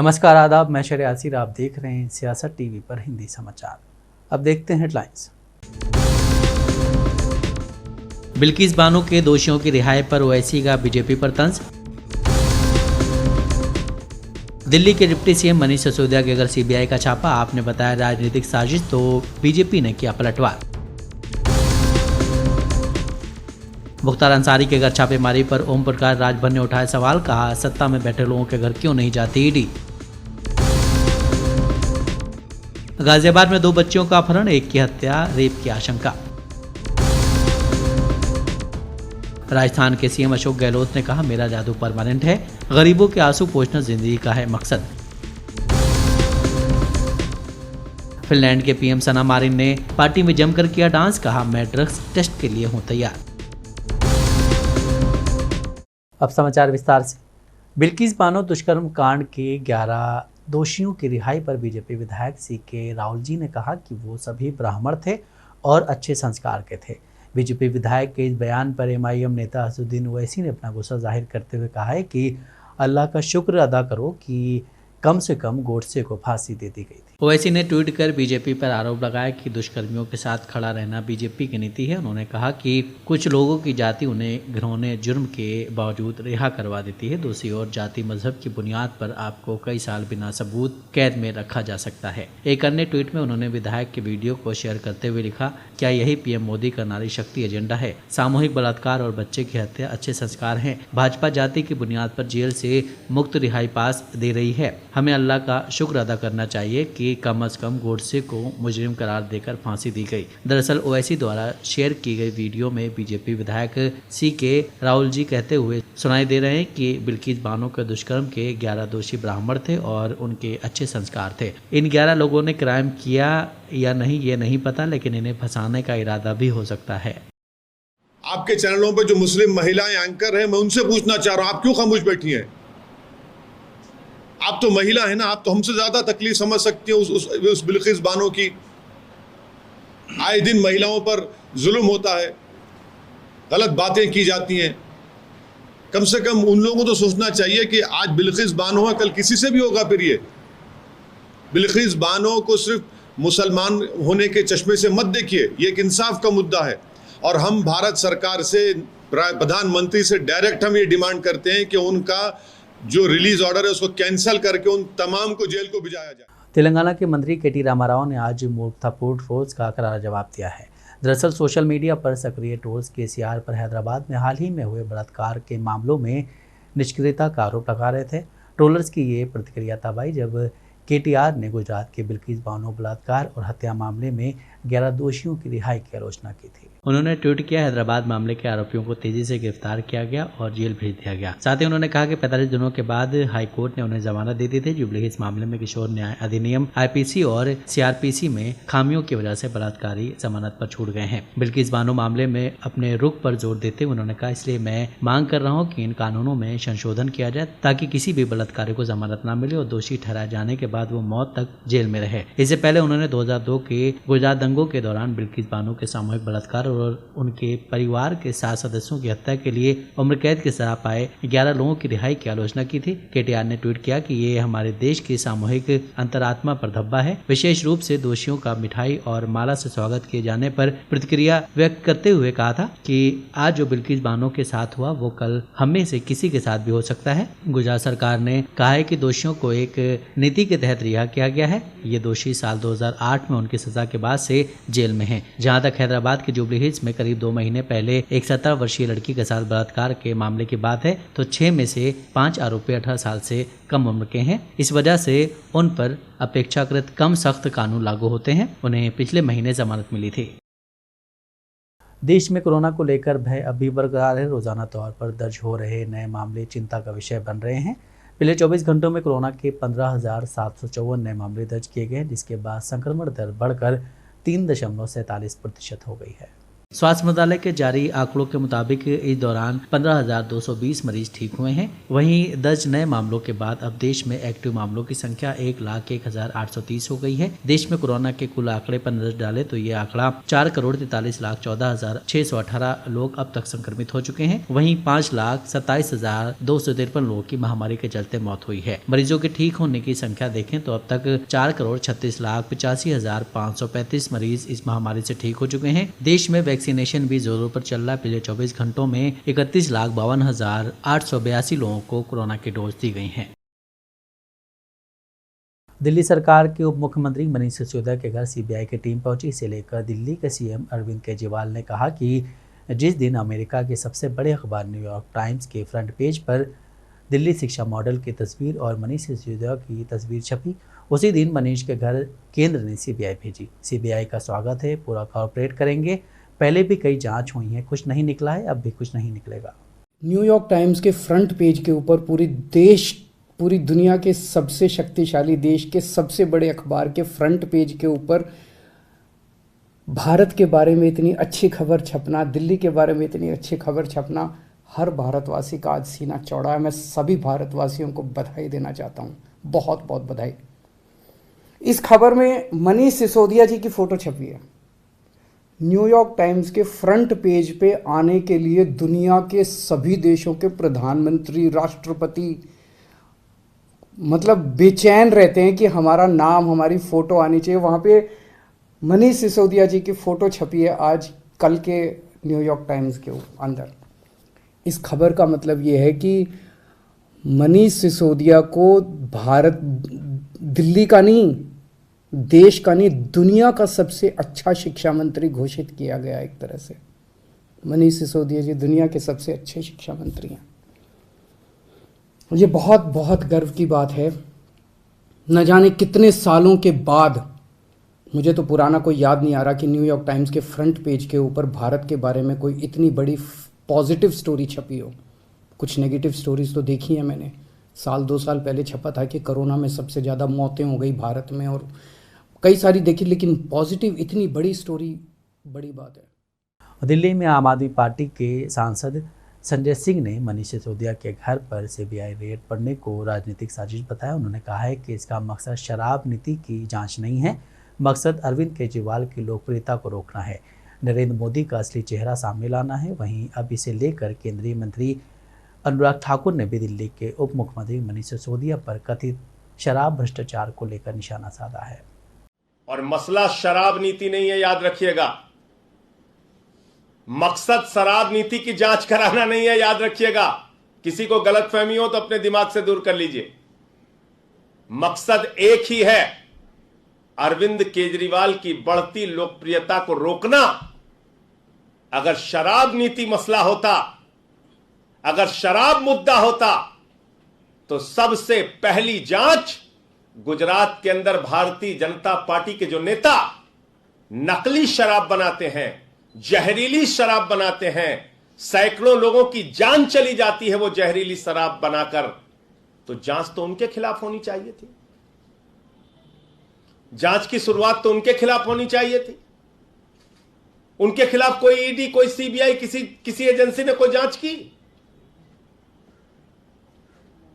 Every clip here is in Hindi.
नमस्कार, आदाब। मैं शर यासिर, आप देख रहे हैं सियासत टीवी पर हिंदी समाचार। अब देखते हैं हेडलाइंस। बिल्किस बानो के दोषियों की रिहाई पर ओवैसी का बीजेपी पर तंज। दिल्ली के डिप्टी सीएम मनीष सिसोदिया के घर सीबीआई का छापा, आपने बताया राजनीतिक साजिश तो बीजेपी ने किया पलटवार। मुख्तार अंसारी के घर छापेमारी पर ओम प्रकाश राजभर ने उठाया सवाल, कहा सत्ता में बैठे लोगों के घर क्यों नहीं जाती ईडी। गाजियाबाद में 2 बच्चियों का अपहरण, एक की हत्या, रेप की आशंका। राजस्थान के सीएम अशोक गहलोत ने कहा मेरा जादू परमानेंट है, गरीबों के आंसू पोंछना जिंदगी का है मकसद। फिनलैंड के पीएम सना मारिन ने पार्टी में जमकर किया डांस, कहा मैं ड्रग्स टेस्ट के लिए हूं तैयार। अब समाचार विस्तार से। बिल्किस बानो दुष्कर्म कांड के 11 दोषियों की रिहाई पर बीजेपी विधायक सीके राहुल जी ने कहा कि वो सभी ब्राह्मण थे और अच्छे संस्कार के थे। बीजेपी विधायक के इस बयान पर एमआईएम नेता असदुद्दीन ओवैसी ने अपना गुस्सा जाहिर करते हुए कहा है कि अल्लाह का शुक्र अदा करो कि कम से कम गोडसे को फांसी दे दी गई थी। ओवैसी ने ट्वीट कर बीजेपी पर आरोप लगाया कि दुष्कर्मियों के साथ खड़ा रहना बीजेपी की नीति है। उन्होंने कहा कि कुछ लोगों की जाति उन्हें घिनौने जुर्म के बावजूद रिहा करवा देती है। दूसरी ओर जाति मजहब की बुनियाद पर आपको कई साल बिना सबूत कैद में रखा जा सकता है। एक अन्य ट्वीट में उन्होंने विधायक के वीडियो को शेयर करते हुए लिखा, क्या यही पीएम मोदी का नारी शक्ति एजेंडा है? सामूहिक बलात्कार और बच्चे की हत्या अच्छे संस्कार हैं। भाजपा जाति की बुनियाद पर जेल से मुक्त रिहाई पास दे रही है। हमें अल्लाह का शुक्र अदा करना चाहिए कि कम से कम गोडसे को मुजरिम करार देकर फांसी दी गई। दरअसल ओवैसी द्वारा शेयर की गई वीडियो में बीजेपी विधायक सीके राहुल जी कहते हुए सुनाई दे रहे हैं कि बिल्किस बानो के दुष्कर्म के 11 दोषी ब्राह्मण थे और उनके अच्छे संस्कार थे। इन 11 लोगों ने क्राइम किया या नहीं ये नहीं पता, लेकिन इन्हें फंसाने का इरादा भी हो सकता है। आपके चैनलों पर जो मुस्लिम महिलाएं एंकर हैं, मैं उनसे पूछना चाह रहा हूं, आप क्यों खामोश बैठी हैं? आप तो महिला है ना, आप तो हमसे ज्यादा तकलीफ समझ सकती हैं उस बिल्किस बानो की। आए दिन महिलाओं पर जुल्म होता है, गलत बातें की जाती हैं। कम से कम उन लोगों को तो सोचना चाहिए कि आज बिल्किस बानो है, कल किसी से भी होगा। फिर ये बिल्किस बानो को सिर्फ मुसलमान होने के चश्मे से मत देखिए, ये एक इंसाफ का मुद्दा है। और हम भारत सरकार से, प्रधानमंत्री से डायरेक्ट हम ये डिमांड करते हैं कि उनका जो रिलीज ऑर्डर है उसको कैंसिल करके उन तमाम को जेल को भिजाया जाए। तेलंगाना के मंत्री केटी रामाराव ने आज मूर्खापूर्ण ट्रोल्स का करारा जवाब दिया है। दरअसल सोशल मीडिया पर सक्रिय ट्रोल्स केसीआर पर हैदराबाद में हाल ही में हुए बलात्कार के मामलों में निष्क्रियता का आरोप लगा रहे थे। ट्रोलर्स की ये प्रतिक्रिया तब आई जब केटीआर ने गुजरात के बिल्किस बानो बलात्कार और हत्या मामले में 11 दोषियों की रिहाई की आलोचना की थी। उन्होंने ट्वीट किया, हैदराबाद मामले के आरोपियों को तेजी से गिरफ्तार किया गया और जेल भेज दिया गया। साथ ही उन्होंने कहा कि 45 दिनों के बाद हाई कोर्ट ने उन्हें जमानत दे दी थी। जुबली हिल्स मामले में किशोर न्याय अधिनियम आईपीसी और सीआरपीसी में खामियों की वजह से बलात्कारी जमानत पर छूट गए हैं। बिल्किस बानो मामले में अपने रुख पर जोर देते हुए उन्होंने कहा, इसलिए मैं मांग कर रहा हूँ कि इन कानूनों में संशोधन किया जाए ताकि किसी भी बलात्कारी को जमानत न मिले और दोषी ठहराए जाने के बाद वो मौत तक जेल में रहे। इससे पहले उन्होंने 2002 के गुजरात दंगों के दौरान बिल्किस बानो के सामूहिक बलात्कार और उनके परिवार के 7 सदस्यों की हत्या के लिए उम्र कैद की सजा पाए 11 लोगों की रिहाई की आलोचना की थी। केटीआर ने ट्वीट किया कि ये हमारे देश की सामूहिक अंतरात्मा पर धब्बा है। विशेष रूप से दोषियों का मिठाई और माला से स्वागत किए जाने पर प्रतिक्रिया व्यक्त करते हुए कहा था कि आज जो बिल्किस बानो के साथ हुआ वो कल हम में से किसी के साथ भी हो सकता है। गुजरात सरकार ने कहा है कि दोषियों को एक नीति के तहत रिहा किया गया है। ये दोषी साल 2008 में उनकी सजा के बाद से जेल में हैं। जहां तक हैदराबाद के जुबली हिल्स में करीब 2 महीने पहले एक 17 वर्षीय लड़की के साथ बलात्कार के मामले की बात है तो 6 में से 5 आरोपी 18 साल से कम उम्र के हैं। इस वजह से उन पर अपेक्षाकृत कम सख्त कानून लागू होते हैं। उन्हें पिछले महीने जमानत मिली थी। देश में कोरोना को लेकर भय अब भी बरकरार है। रोजाना तौर पर दर्ज हो रहे नए मामले चिंता का विषय बन रहे हैं। पिछले 24 घंटों में कोरोना के 15,754 नए मामले दर्ज किए गए, जिसके बाद संक्रमण दर बढ़कर 3.47% हो गई है। स्वास्थ्य मंत्रालय के जारी आंकड़ों के मुताबिक इस दौरान 15,220 मरीज ठीक हुए हैं। वहीं दर्ज नए मामलों के बाद अब देश में एक्टिव मामलों की संख्या 1,01,830 हो गई है। देश में कोरोना के कुल आंकड़े पर नजर डालें तो ये आंकड़ा 4,43,14,618 लोग अब तक संक्रमित हो चुके हैं। वहीं 5,27,253 लोगों की महामारी के चलते मौत हुई है। मरीजों के ठीक होने की संख्या देखें तो अब तक 4,36,85,535 मरीज इस महामारी से ठीक हो चुके हैं। देश में वैक्सीनेशन भी जोरों पर चल रहा है। पिछले 24 घंटों में 31,52,882 लोगों को कोरोना की डोज दी गई है। दिल्ली सरकार के उप मुख्यमंत्री मनीष सिसोदिया के घर सीबीआई की टीम पहुंची। इसे लेकर दिल्ली के सीएम अरविंद केजरीवाल ने कहा कि जिस दिन अमेरिका के सबसे बड़े अखबार न्यूयॉर्क टाइम्स के फ्रंट पेज पर दिल्ली शिक्षा मॉडल की तस्वीर और मनीष सिसोदिया की तस्वीर छपी, उसी दिन मनीष के घर केंद्र ने सीबीआई भेजी। सीबीआई का स्वागत है, पूरा कॉर्पोरेट करेंगे। पहले भी कई जांच हुई हैं, कुछ नहीं निकला है, अब भी कुछ नहीं निकलेगा। न्यूयॉर्क टाइम्स के फ्रंट पेज के ऊपर पूरी दुनिया के सबसे शक्तिशाली देश के सबसे बड़े अखबार के फ्रंट पेज के ऊपर भारत के बारे में इतनी अच्छी खबर छपना, दिल्ली के बारे में इतनी अच्छी खबर छपना, हर भारतवासी का आज सीना चौड़ा है। मैं सभी भारतवासियों को बधाई देना चाहता हूँ, बहुत बहुत बधाई। इस खबर में मनीष सिसोदिया जी की फोटो छपी है। न्यूयॉर्क टाइम्स के फ्रंट पेज पे आने के लिए दुनिया के सभी देशों के प्रधानमंत्री, राष्ट्रपति मतलब बेचैन रहते हैं कि हमारा नाम, हमारी फोटो आनी चाहिए। वहाँ पे मनीष सिसोदिया जी की फोटो छपी है आज कल के न्यूयॉर्क टाइम्स के अंदर। इस खबर का मतलब ये है कि मनीष सिसोदिया को भारत, दिल्ली का नहीं, देश का नहीं, दुनिया का सबसे अच्छा शिक्षा मंत्री घोषित किया गया। एक तरह से मनीष सिसोदिया जी दुनिया के सबसे अच्छे शिक्षा मंत्री हैं। ये बहुत बहुत गर्व की बात है। न जाने कितने सालों के बाद, मुझे तो पुराना कोई याद नहीं आ रहा कि न्यूयॉर्क टाइम्स के फ्रंट पेज के ऊपर भारत के बारे में कोई इतनी बड़ी पॉजिटिव स्टोरी छपी हो। कुछ नेगेटिव स्टोरीज तो देखी है मैंने। 1-2 साल पहले छपा था कि कोरोना में सबसे ज़्यादा मौतें हो गई भारत में, और कई सारी देखी, लेकिन पॉजिटिव इतनी बड़ी स्टोरी बड़ी बात है। दिल्ली में आम आदमी पार्टी के सांसद संजय सिंह ने मनीष सिसोदिया के घर पर सीबीआई रेड पड़ने को राजनीतिक साजिश बताया। उन्होंने कहा है कि इसका मकसद शराब नीति की जांच नहीं है, मकसद अरविंद केजरीवाल की लोकप्रियता को रोकना है, नरेंद्र मोदी का असली चेहरा सामने लाना है। वहीं अब इसे लेकर केंद्रीय मंत्री अनुराग ठाकुर ने भी दिल्ली के उप मुख्यमंत्री मनीष सिसोदिया पर कथित शराब भ्रष्टाचार को लेकर निशाना साधा है। और मसला शराब नीति नहीं है, याद रखिएगा। मकसद शराब नीति की जांच कराना नहीं है, याद रखिएगा। किसी को गलतफहमी हो तो अपने दिमाग से दूर कर लीजिए। मकसद एक ही है, अरविंद केजरीवाल की बढ़ती लोकप्रियता को रोकना। अगर शराब नीति मसला होता, अगर शराब मुद्दा होता, तो सबसे पहली जांच गुजरात के अंदर भारतीय जनता पार्टी के जो नेता नकली शराब बनाते हैं, जहरीली शराब बनाते हैं, सैकड़ों लोगों की जान चली जाती है वो जहरीली शराब बनाकर, तो जांच तो उनके खिलाफ होनी चाहिए थी। जांच की शुरुआत तो उनके खिलाफ होनी चाहिए थी। उनके खिलाफ कोई ईडी, कोई सीबीआई, किसी एजेंसी ने कोई जांच की?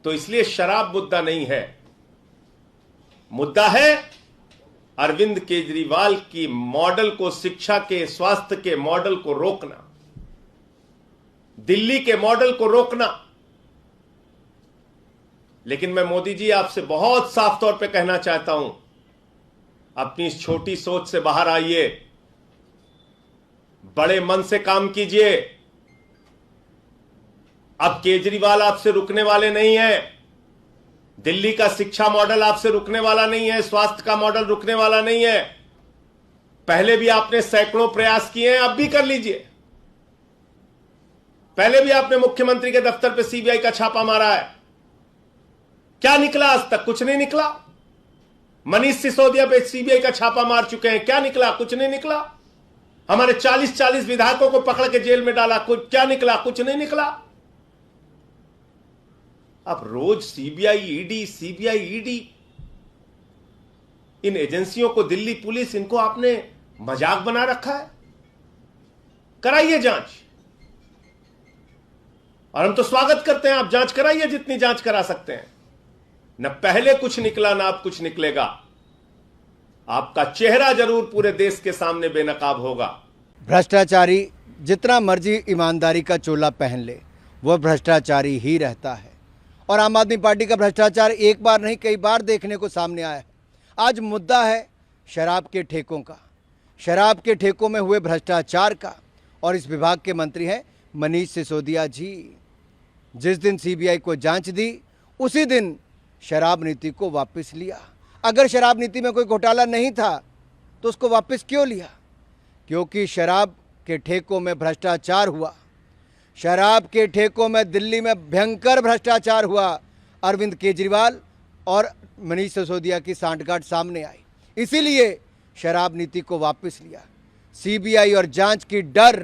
तो इसलिए शराब मुद्दा नहीं है, मुद्दा है अरविंद केजरीवाल की मॉडल को, शिक्षा के, स्वास्थ्य के मॉडल को रोकना, दिल्ली के मॉडल को रोकना। लेकिन मैं मोदी जी आपसे बहुत साफ तौर पे कहना चाहता हूं, अपनी इस छोटी सोच से बाहर आइए, बड़े मन से काम कीजिए। अब केजरीवाल आपसे रुकने वाले नहीं है, दिल्ली का शिक्षा मॉडल आपसे रुकने वाला नहीं है, स्वास्थ्य का मॉडल रुकने वाला नहीं है। पहले भी आपने सैकड़ों प्रयास किए हैं, अब भी कर लीजिए। पहले भी आपने मुख्यमंत्री के दफ्तर पे सीबीआई का छापा मारा है, क्या निकला? आज तक कुछ नहीं निकला। मनीष सिसोदिया पे सीबीआई का छापा मार चुके हैं, क्या निकला? कुछ नहीं निकला। हमारे 40 विधायकों को पकड़ के जेल में डाला, कुछ क्या निकला? कुछ नहीं निकला। अब रोज सीबीआई ईडी, इन एजेंसियों को, दिल्ली पुलिस, इनको आपने मजाक बना रखा है। कराइए जांच, और हम तो स्वागत करते हैं, आप जांच कराइए जितनी जांच करा सकते हैं। न पहले कुछ निकला ना अब कुछ निकलेगा, आपका चेहरा जरूर पूरे देश के सामने बेनकाब होगा। भ्रष्टाचारी जितना मर्जी ईमानदारी का चोला पहन ले, वह भ्रष्टाचारी ही रहता है। और आम आदमी पार्टी का भ्रष्टाचार एक बार नहीं कई बार देखने को सामने आया है। आज मुद्दा है शराब के ठेकों का, शराब के ठेकों में हुए भ्रष्टाचार का, और इस विभाग के मंत्री हैं मनीष सिसोदिया जी। जिस दिन सीबीआई को जांच दी उसी दिन शराब नीति को वापस लिया। अगर शराब नीति में कोई घोटाला नहीं था तो उसको वापस क्यों लिया? क्योंकि शराब के ठेकों में भ्रष्टाचार हुआ। शराब के ठेकों में दिल्ली में भयंकर भ्रष्टाचार हुआ। अरविंद केजरीवाल और मनीष सिसोदिया की सांठगांठ सामने आई, इसीलिए शराब नीति को वापस लिया। सीबीआई और जांच की डर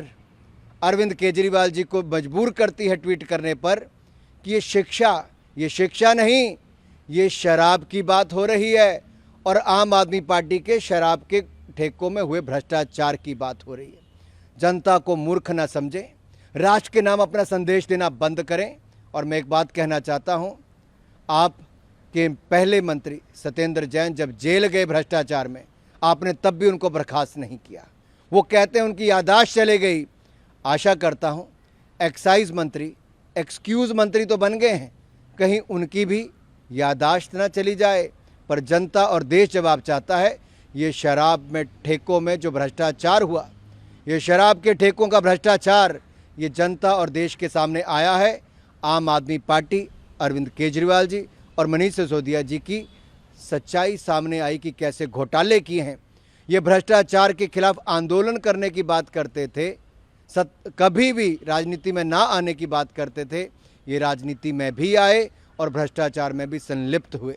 अरविंद केजरीवाल जी को मजबूर करती है ट्वीट करने पर कि ये शिक्षा नहीं, ये शराब की बात हो रही है और आम आदमी पार्टी के शराब के ठेकों में हुए भ्रष्टाचार की बात हो रही है। जनता को मूर्ख न समझें, राष्ट्र के नाम अपना संदेश देना बंद करें। और मैं एक बात कहना चाहता हूं, आपके पहले मंत्री सत्येंद्र जैन जब जेल गए भ्रष्टाचार में, आपने तब भी उनको बर्खास्त नहीं किया। वो कहते हैं उनकी याददाश्त चले गई। आशा करता हूं एक्साइज मंत्री, एक्सक्यूज़ मंत्री तो बन गए हैं, कहीं उनकी भी याददाश्त ना चली जाए। पर जनता और देश जवाब चाहता है। ये शराब में ठेकों में जो भ्रष्टाचार हुआ, ये शराब के ठेकों का भ्रष्टाचार, ये जनता और देश के सामने आया है। आम आदमी पार्टी, अरविंद केजरीवाल जी और मनीष सिसोदिया जी की सच्चाई सामने आई कि कैसे घोटाले किए हैं। ये भ्रष्टाचार के खिलाफ आंदोलन करने की बात करते थे, कभी भी राजनीति में ना आने की बात करते थे। ये राजनीति में भी आए और भ्रष्टाचार में भी संलिप्त हुए।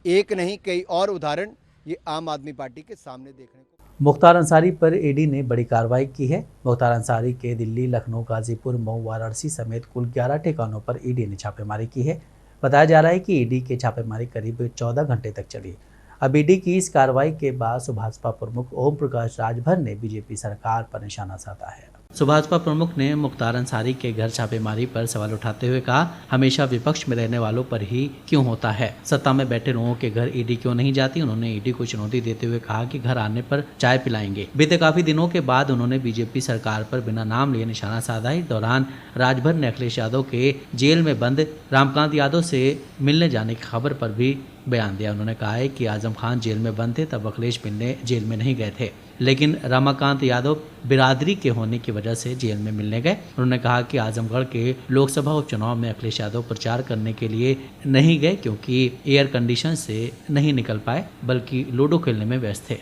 एक नहीं कई और उदाहरण ये आम आदमी पार्टी के सामने देखने को। मुख्तार अंसारी पर ईडी ने बड़ी कार्रवाई की है। मुख्तार अंसारी के दिल्ली, लखनऊ, गाजीपुर, मऊ, वाराणसी समेत कुल 11 ठिकानों पर ईडी ने छापेमारी की है। बताया जा रहा है कि ईडी की छापेमारी करीब 14 घंटे तक चली। अब ईडी की इस कार्रवाई के बाद भाजपा प्रमुख ओम प्रकाश राजभर ने बीजेपी सरकार पर निशाना साधा है। भाजपा प्रमुख ने मुख्तार अंसारी के घर छापेमारी पर सवाल उठाते हुए कहा, हमेशा विपक्ष में रहने वालों पर ही क्यों होता है, सत्ता में बैठे लोगों के घर ईडी क्यों नहीं जाती। उन्होंने ईडी को चुनौती देते हुए कहा कि घर आने पर चाय पिलाएंगे। बीते काफी दिनों के बाद उन्होंने बीजेपी सरकार पर बिना नाम लिए निशाना साधा। इस दौरान राजभर ने अखिलेश यादव के जेल में बंद रामकांत यादव से मिलने जाने की खबर पर भी बयान दिया। उन्होंने कहा है कि आजम खान जेल में बंद थे तब अखिलेश मिलने जेल में नहीं गए थे, लेकिन रमाकांत यादव बिरादरी के होने की वजह से जेल में मिलने गए। उन्होंने कहा कि आजमगढ़ के लोकसभा उपचुनाव में अखिलेश यादव प्रचार करने के लिए नहीं गए क्योंकि एयर कंडीशन से नहीं निकल पाए, बल्कि लूडो खेलने में व्यस्त थे।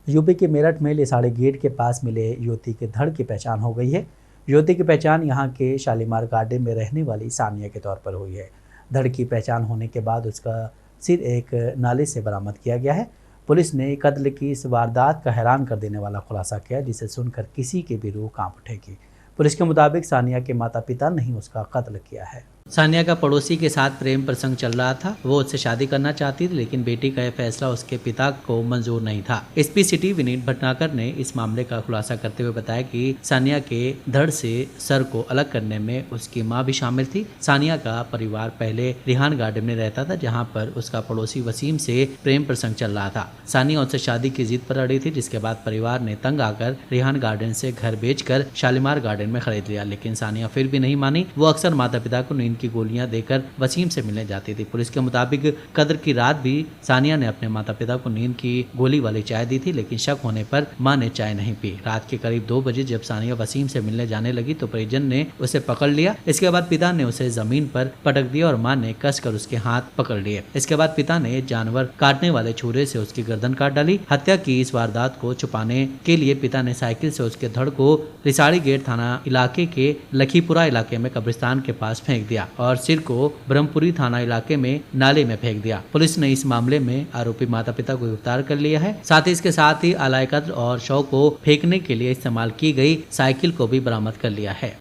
यूपी के मेरठ में लिसाड़ी गेट के पास मिले युवती के धड़ की पहचान हो गई है। युवती की पहचान यहाँ के शालीमार गार्डन में रहने वाली सानिया के तौर पर हुई है। धड़ की पहचान होने के बाद उसका सिर एक नाले से बरामद किया गया है। पुलिस ने कत्ल की इस वारदात का हैरान कर देने वाला खुलासा किया, जिसे सुनकर किसी की भी रूह कांप उठेगी। पुलिस के मुताबिक सानिया के माता पिता ने ही उसका कत्ल किया है। सानिया का पड़ोसी के साथ प्रेम प्रसंग चल रहा था। वो उससे शादी करना चाहती थी, लेकिन बेटी का यह फैसला उसके पिता को मंजूर नहीं था। एसपी सिटी विनीत भटनागर ने इस मामले का खुलासा करते हुए बताया कि सानिया के धड़ से सर को अलग करने में उसकी मां भी शामिल थी। सानिया का परिवार पहले रिहान गार्डन में रहता था, जहां पर उसका पड़ोसी वसीम से प्रेम प्रसंग चल रहा था। सानिया उससे शादी की जिद पर अड़ी थी, जिसके बाद परिवार ने तंग आकर रिहान गार्डन से घर बेचकर शालीमार गार्डन में खरीद लिया, लेकिन सानिया फिर भी नहीं मानी। वो अक्सर माता पिता को नींद की गोलियां देकर वसीम से मिलने जाती थी। पुलिस के मुताबिक कद्र की रात भी सानिया ने अपने माता पिता को नींद की गोली वाली चाय दी थी, लेकिन शक होने पर मां ने चाय नहीं पी। रात के करीब 2 बजे जब सानिया वसीम से मिलने जाने लगी तो परिजन ने उसे पकड़ लिया। इसके बाद पिता ने उसे जमीन पर पटक दिया और मां ने कसकर उसके हाथ पकड़ लिए। इसके बाद पिता ने जानवर काटने वाले छुरे से उसकी गर्दन काट डाली। हत्या की इस वारदात को छुपाने के लिए पिता ने साइकिल से उसके धड़ को लिसाड़ी गेट थाना इलाके के लखीपुरा इलाके में कब्रिस्तान के पास फेंक दिया और सिर को ब्रह्मपुरी थाना इलाके में नाले में फेंक दिया। पुलिस ने इस मामले में आरोपी माता पिता को गिरफ्तार कर लिया है। साथ ही इसके साथ ही आलाय कत्ल और शव को फेंकने के लिए इस्तेमाल की गई साइकिल को भी बरामद कर लिया है।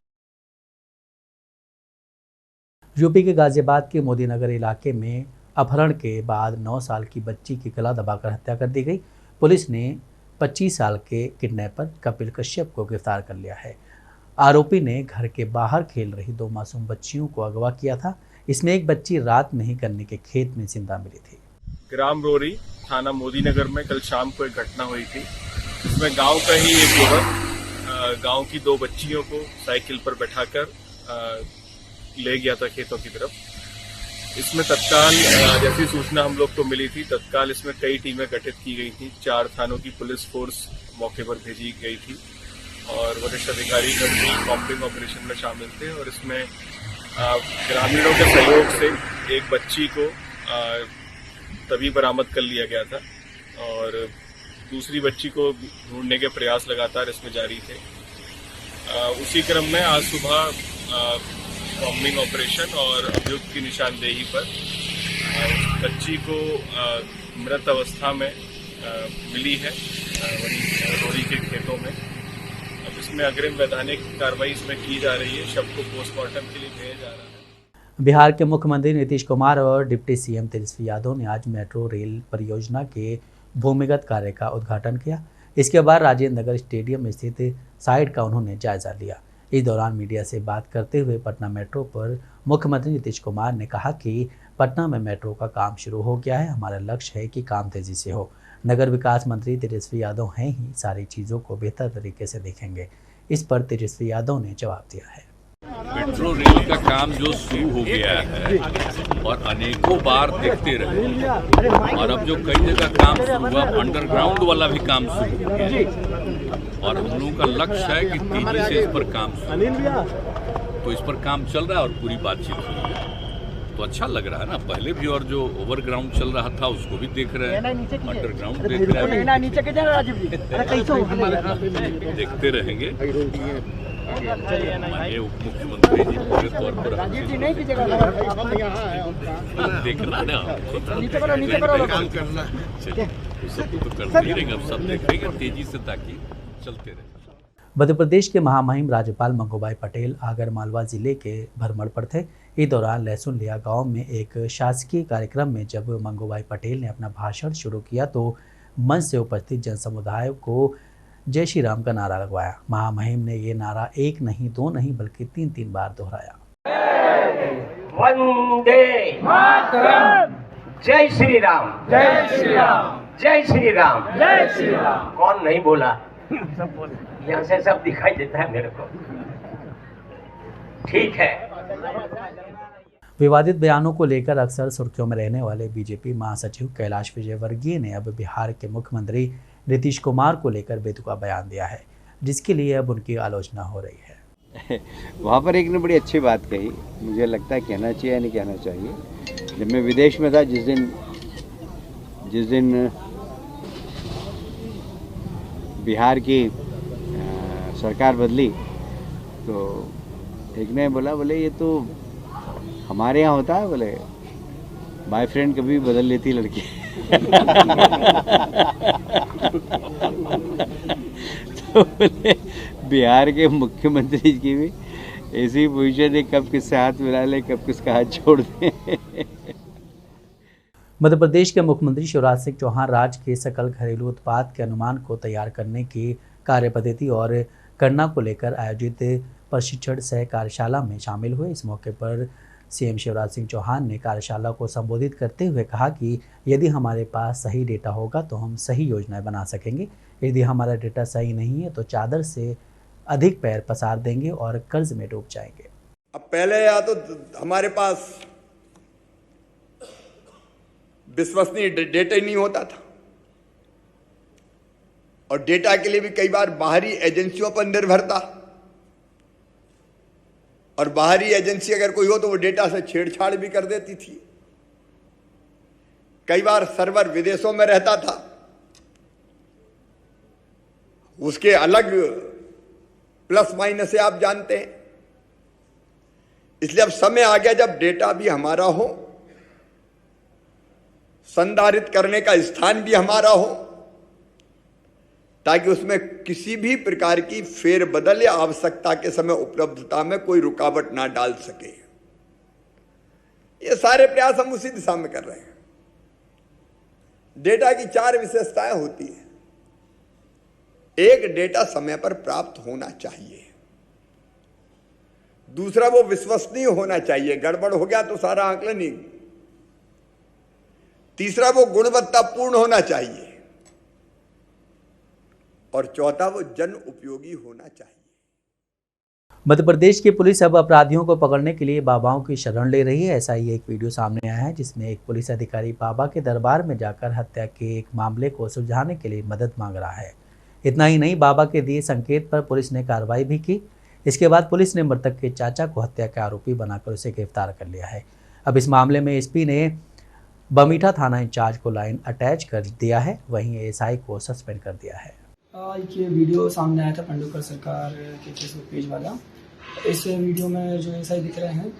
यूपी के गाजियाबाद के मोदीनगर इलाके में अपहरण के बाद 9 साल की बच्ची की गला दबाकर हत्या कर दी गई। पुलिस ने 25 साल के किडनैपर कपिल कश्यप को गिरफ्तार कर लिया है। आरोपी ने घर के बाहर खेल रही 2 मासूम बच्चियों को अगवा किया था। इसमें एक बच्ची रात में ही गन्ने के खेत में जिंदा मिली थी। ग्राम रोरी, थाना मोदी नगर में कल शाम को एक घटना हुई थी। इसमें गांव का ही एक युवक गांव की 2 बच्चियों को साइकिल पर बैठाकर ले गया था खेतों की तरफ। इसमें तत्काल जैसी सूचना हम लोग को मिली थी, तत्काल इसमें कई टीमें गठित की गई थी। 4 थानों की पुलिस फोर्स मौके पर भेजी गई थी और वरिष्ठ अधिकारी भी कॉम्बिंग ऑपरेशन में शामिल थे। और इसमें ग्रामीणों के सहयोग से एक बच्ची को तभी बरामद कर लिया गया था और दूसरी बच्ची को ढूंढने के प्रयास लगातार इसमें जारी थे। उसी क्रम में आज सुबह कॉम्बिंग ऑपरेशन और अभियुक्त की निशानदेही पर बच्ची को मृत अवस्था में मिली है वहीं रोरी के खेतों में। अब इसमें अग्रिम वैधानिक कार्रवाई इसमें की जा रही है। शव को पोस्टमार्टम के लिए भेजा जा रहा है। बिहार के मुख्यमंत्री नीतीश कुमार और डिप्टी सीएम तेजस्वी यादव ने आज मेट्रो रेल परियोजना के भूमिगत कार्य का उद्घाटन किया। इसके बाद राजेंद्र नगर स्टेडियम स्थित साइट का उन्होंने जायजा लिया। इस दौरान मीडिया से बात करते हुए पटना मेट्रो पर मुख्यमंत्री नीतीश कुमार ने कहा कि पटना में मेट्रो का काम शुरू हो गया है। हमारा लक्ष्य है कि काम तेजी से हो। नगर विकास मंत्री तेजस्वी यादव हैं ही सारी चीज़ों को बेहतर तरीके से देखेंगे। इस पर तेजस्वी यादव ने जवाब दिया है। मेट्रो रेल का काम जो शुरू हो गया है और अनेकों बार देखते रहे और अब जो कई जगह काम शुरू हुआ, अंडरग्राउंड वाला भी काम शुरू हो गया और हम लोगों का लक्ष्य है कि तेजी से इस पर काम शुरू। तो इस पर काम चल रहा है और पूरी बातचीत हुई है तो अच्छा लग रहा है ना। पहले भी और जो ओवरग्राउंड चल रहा था उसको भी देख रहे हैं, अंडरग्राउंड देख रहे हैं, देखते रहेंगे। माननीय उप मुख्यमंत्री जी पूरे तौर पर देखना ना, सब तो करना ही रहेगा, सब देखेंगे तेजी से ताकि चलते रहे। मध्य प्रदेश के महामहिम राज्यपाल मंगूभाई पटेल आगर मालवा जिले के भ्रमण पर थे। इस दौरान लहसुन लिया गांव में एक शासकीय कार्यक्रम में जब मंगूभाई पटेल ने अपना भाषण शुरू किया तो मंच से उपस्थित जनसमुदाय को जय श्री राम का नारा लगवाया। महामहिम ने ये नारा 1 नहीं 2 नहीं बल्कि 3 बार दोहराया। वंदे मातरम, जय श्री राम, जय श्री राम, जय श्री राम, जय श्री राम। कौन नहीं बोला? सब बोले। यहाँ से सब दिखाई देता है मेरे को। ठीक है। विवादित बयानों को लेकर अक्सर सुर्खियों में रहने वाले बीजेपी महासचिव कैलाश विजयवर्गीय ने अब बिहार के मुख्यमंत्री नीतीश कुमार को लेकर बेतुका बयान दिया है, जिसके लिए अब उनकी आलोचना हो रही है। वहाँ पर एक ने बड़ी अच्छी बात कही, मुझे लगता है कहना चाहिए या नहीं कहना चाहिए। जब मैं विदेश में था, जिस दिन बिहार की सरकार बदली तो एक ने बोले ये तो हमारे यहाँ होता है, बोले बॉयफ्रेंड कभी भी बदल लेती लड़की। तो बोले बिहार के मुख्यमंत्री की भी ऐसी पोजीशन है, कब किससे हाथ मिला ले, कब किसका हाथ छोड़ दे। मध्य प्रदेश के मुख्यमंत्री शिवराज सिंह चौहान राज्य के सकल घरेलू उत्पाद के अनुमान को तैयार करने की कार्य पद्धति और गणना को लेकर आयोजित प्रशिक्षण सह कार्यशाला में शामिल हुए। इस मौके पर सीएम शिवराज सिंह चौहान ने कार्यशाला को संबोधित करते हुए कहा कि यदि हमारे पास सही डेटा होगा तो हम सही योजनाएं बना सकेंगे। यदि हमारा डेटा सही नहीं है तो चादर से अधिक पैर पसार देंगे और कर्ज में डूब जाएंगे। अब पहले या तो हमारे पास विश्वसनीय डेटा ही नहीं होता था और डेटा के लिए भी कई बार बाहरी एजेंसियों पर निर्भर था और बाहरी एजेंसी अगर कोई हो तो वो डेटा से छेड़छाड़ भी कर देती थी। कई बार सर्वर विदेशों में रहता था, उसके अलग प्लस माइनस आप जानते हैं। इसलिए अब समय आ गया जब डेटा भी हमारा हो, संधारित करने का स्थान भी हमारा हो, ताकि उसमें किसी भी प्रकार की फेरबदल या आवश्यकता के समय उपलब्धता में कोई रुकावट ना डाल सके। ये सारे प्रयास हम उसी दिशा में कर रहे हैं। डेटा की 4 विशेषताएं होती हैं। एक, डेटा समय पर प्राप्त होना चाहिए। दूसरा, वो विश्वसनीय होना चाहिए, गड़बड़ हो गया तो सारा आंकलन ही। तीसरा, वो गुणवत्तापूर्ण होना चाहिए। और चौथा, वो जन उपयोगी होना चाहिए। मध्य प्रदेश की पुलिस अब अपराधियों को पकड़ने के लिए बाबाओं की शरण ले रही है। ऐसा ही एक वीडियो सामने आया है जिसमें एक पुलिस अधिकारी बाबा के दरबार में जाकर हत्या के एक मामले को सुलझाने के लिए मदद मांग रहा है। इतना ही नहीं, बाबा के दिए संकेत पर पुलिस ने कार्रवाई भी की। इसके बाद पुलिस ने मृतक के चाचा को हत्या के आरोपी बनाकर उसे गिरफ्तार कर लिया है। अब इस मामले में एसपी ने बमीठा थाना इंचार्ज को लाइन अटैच कर दिया है, वहीं एएसआई को सस्पेंड कर दिया है। ये वीडियो सामने आया था पंडुकर सरकार के फेसबुक पेज वाला। इस वीडियो में जो एएसआई दिख रहे हैं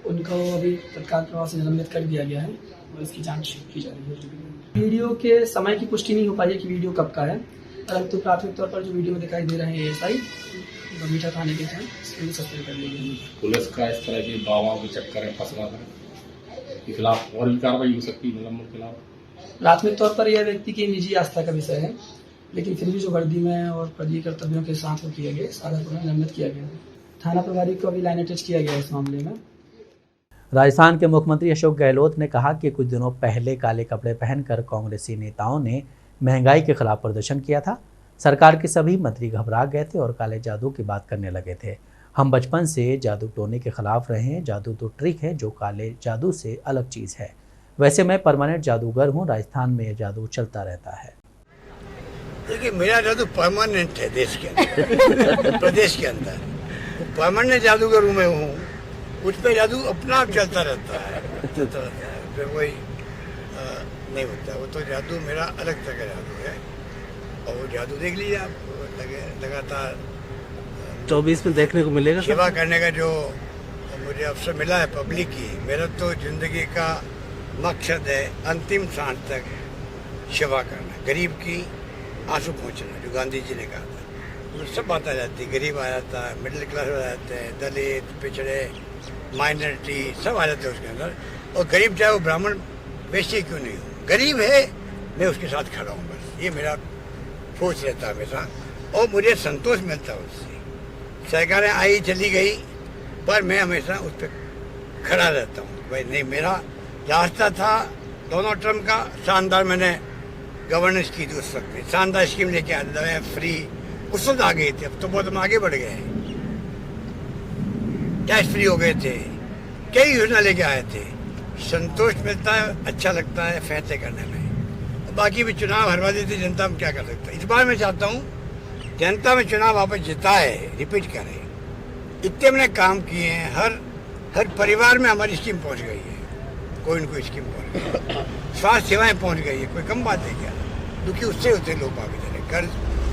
उनको अभी तत्काल प्रभाव से निलंबित कर दिया गया है और इसकी जांच की जा रही है। वीडियो के समय की पुष्टि नहीं हो पाई है कि वीडियो कब का है, परंतु प्राथमिक तौर पर जो वीडियो में दिखाई दे रहे हैं एएसआई बमीठा थाने के हैं, इसको सस्पेंड कर दिया गया है। पुलिस का इस तरह के बाबाओं के चक्कर में फंस रहा था के खिलाफ और भी कार्रवाई हो सकती है निलंबन के खिलाफ। प्राथमिक तौर पर यह व्यक्ति की निजी आस्था का विषय है, लेकिन फिर भी जो वर्दी में और पदीय कर्तव्यों के साथ वो किया गया, सारा को निलंबित किया गया। थाना प्रभारी को अभी लाइन अटैच किया गया इस मामले में। राजस्थान के मुख्यमंत्री अशोक गहलोत ने कहा कि कुछ दिनों पहले काले कपड़े पहनकर कांग्रेसी नेताओं ने महंगाई के खिलाफ प्रदर्शन किया था। सरकार के सभी मंत्री घबरा गए थे और काले जादू की बात करने लगे थे। हम बचपन से जादू टोने के खिलाफ रहे हैं। जादू तो ट्रिक है, जो काले जादू से अलग चीज़ है। वैसे मैं परमानेंट जादूगर हूँ। राजस्थान में यह जादू चलता रहता है। देखिए, मेरा जादू परमानेंट है देश के अंदर प्रदेश के अंदर परमानेंट जादूगर हूँ मैं हूँ। उस पर जादू अपना आप चलता रहता है, फिर कोई नहीं होता। वो तो जादू मेरा अलग तरह का जादू है और वो जादू देख लीजिए आप, लगातार 24 में देखने को मिलेगा। सेवा करने का जो मुझे अवसर मिला है पब्लिक की, मेरा तो जिंदगी का मकसद है अंतिम सांस तक सेवा करना, गरीब की आंसू पहुँचना, जो गांधी जी ने कहा था। तो सब बात आ जाती है, गरीब आ जाता है, मिडिल क्लास आ जाते हैं, दलित, पिछड़े, माइनॉरिटी सब आ जाते हैं उसके अंदर। और गरीब चाहे वो ब्राह्मण वैश्य क्यों नहीं हो, गरीब है मैं उसके साथ खड़ा हूँ, बस ये मेरा सोच रहता है हमेशा और मुझे संतोष मिलता है उससे। सरकारें आई चली गई पर मैं हमेशा उस पर खड़ा रहता हूँ। भाई नहीं, मेरा रास्ता था डोनाल्ड ट्रम्प का, शानदार मैंने गवर्नेंस की थी उस वक्त में, शानदार स्कीम लेके आए, दवाएं फ्री उस वक्त आ गई थी। अब तो बहुत हम आगे बढ़ गए हैं, टैक्स फ्री हो गए थे, कई योजना लेके आए थे। संतोष मिलता है, अच्छा लगता है फैसले करने में। बाकी भी चुनाव हरवा देती जनता, में क्या कर सकता है। इस बार मैं चाहता हूँ जनता में चुनाव वापस जिताए, रिपीट करे। इतने हमने काम किए हैं, हर परिवार में हमारी स्कीम पहुँच गई है, कोई न कोई स्कीम पहुँच गई है, स्वास्थ्य सेवाएं पहुँच गई है, कोई कम बात है क्या। दुखी उससे होते लोग आगे चले,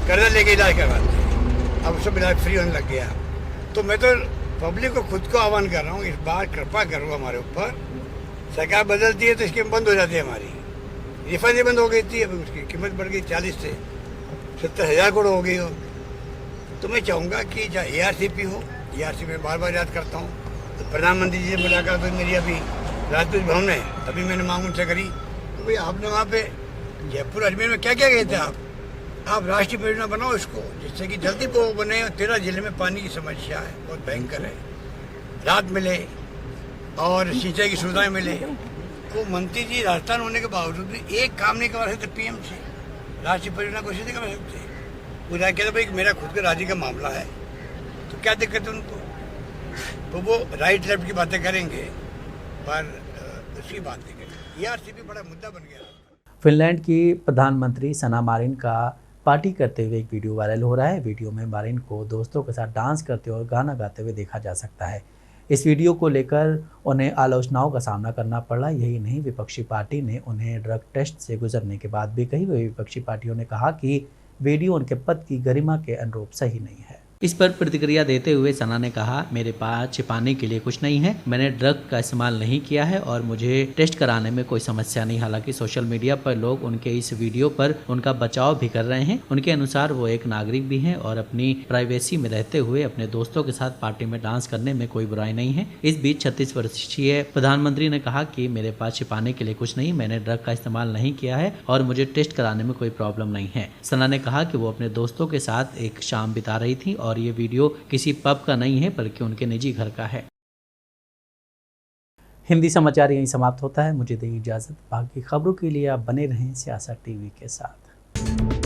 कर्जा लेके इलाज करवाते हैं, अब सब इलाज फ्री होने लग गया। तो मैं तो पब्लिक को खुद को आह्वान कर रहा हूँ, इस बार कृपा करो हमारे ऊपर। सरकार बदलती है तो स्कीम बंद हो जाती है हमारी, रिफंड बंद हो गई थी, अभी उसकी कीमत बढ़ गई 40 से 70,000 करोड़ हो गई हो। तो मैं चाहूँगा कि चाहे ARCP हो, ARCP में बार बार याद करता हूँ, तो प्रधानमंत्री जी से मुलाकात हुई मेरी अभी राजपूत भवन में, तभी मैंने मांग उनसे करी। तो भाई आपने वहाँ पे जयपुर अजमेर में क्या क्या गए थे आप राष्ट्रीय परियोजना बनाओ इसको, जिससे कि जल्दी वो बने। 13 जिले में पानी की समस्या है, बहुत भयंकर है, राहत मिले और सिंचाई की सुविधाएं मिले। तो मंत्री जी राजस्थान होने के बावजूद भी एक काम नहीं करवा सकते, PM से राष्ट्रीय परियोजना कोशिश नहीं करवा सकते। वो जाके कहते भाई मेरा खुद का राज्य का मामला है, तो क्या दिक्कत है उनको। तो वो राइट लेफ्ट की बातें करेंगे पर उसकी बात नहीं करेंगे। ARCP बड़ा मुद्दा बन गया। फिनलैंड की प्रधानमंत्री सना मारिन का पार्टी करते हुए एक वीडियो वायरल हो रहा है। वीडियो में मारिन को दोस्तों के साथ डांस करते और गाना गाते हुए देखा जा सकता है। इस वीडियो को लेकर उन्हें आलोचनाओं का सामना करना पड़ा। यही नहीं, विपक्षी पार्टी ने उन्हें ड्रग टेस्ट से गुजरने के बाद भी कही। वही विपक्षी पार्टियों ने कहा कि वीडियो उनके पद की गरिमा के अनुरूप सही नहीं है। इस पर प्रतिक्रिया देते हुए सना ने कहा, मेरे पास छिपाने के लिए कुछ नहीं है, मैंने ड्रग का इस्तेमाल नहीं किया है और मुझे टेस्ट कराने में कोई समस्या नहीं। हालांकि सोशल मीडिया पर लोग उनके इस वीडियो पर उनका बचाव भी कर रहे हैं। उनके अनुसार वो एक नागरिक भी हैं और अपनी प्राइवेसी में रहते हुए अपने दोस्तों के साथ पार्टी में डांस करने में कोई बुराई नहीं है। इस बीच 36 वर्षीय प्रधानमंत्री ने कहा कि मेरे पास छिपाने के लिए कुछ नहीं, मैंने ड्रग का इस्तेमाल नहीं किया है और मुझे टेस्ट कराने में कोई प्रॉब्लम नहीं है। सना ने कहा कि वो अपने दोस्तों के साथ एक शाम बिता रही थी और ये वीडियो किसी पब का नहीं है बल्कि उनके निजी घर का है। हिंदी समाचार यहीं समाप्त होता है। मुझे दें इजाजत। बाकी खबरों के लिए आप बने रहें सियासत टीवी के साथ।